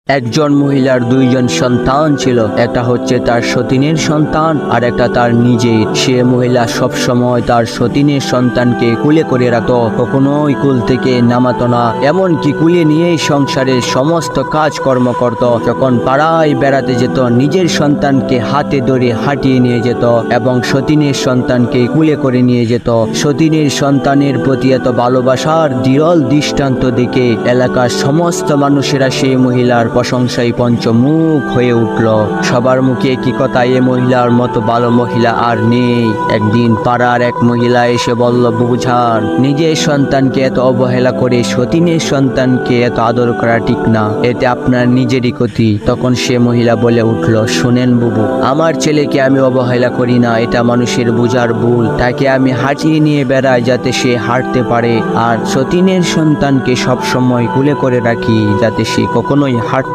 একজন মহিলার দুইজন সন্তান ছিল, একটা হচ্ছে তার সতীনের সন্তান আর একটা তার নিজের। সে মহিলা সব সময় তার সতীনের সন্তানকে কুলে করে রাখতো, কখনোই কুল থেকে নামাতো না, এমনকি কুলে নিয়েই সংসারের সমস্ত কাজকর্ম করত। যখন পাড়ায় বেড়াতে যেত নিজের সন্তানকে হাতে ধরে হাঁটিয়ে নিয়ে যেত এবং সতীনের সন্তানকে কুলে করে নিয়ে যেত। সতীনের সন্তানের প্রতি এত ভালোবাসার বিরল দৃষ্টান্ত দেখে এলাকার সমস্ত মানুষেরা সেই মহিলার প্রশংসায় পঞ্চমুখ হয়ে উঠল। সবার মুখে কি কথা, এ মহিলার মতো ভালো মহিলা আর নেই। একদিন পাড়ার এক মহিলা এসে বলল, বুঝান, নিজের সন্তানকে এত অবহেলা করে সতীনের সন্তানকে এত আদর করা ঠিক না, এতে আপনার নিজেরই ক্ষতি। তখন সে মহিলা বলে উঠল, শুনেন বুবু, আমার ছেলেকে আমি অবহেলা করি না, এটা মানুষের বোঝার ভুল। তাকে আমি হাঁটিয়ে নিয়ে বেড়াই যাতে সে হাঁটতে পারে, আর সতীনের সন্তানকে সবসময় কুলে করে রাখি যাতে সে কখনোই হাঁটতে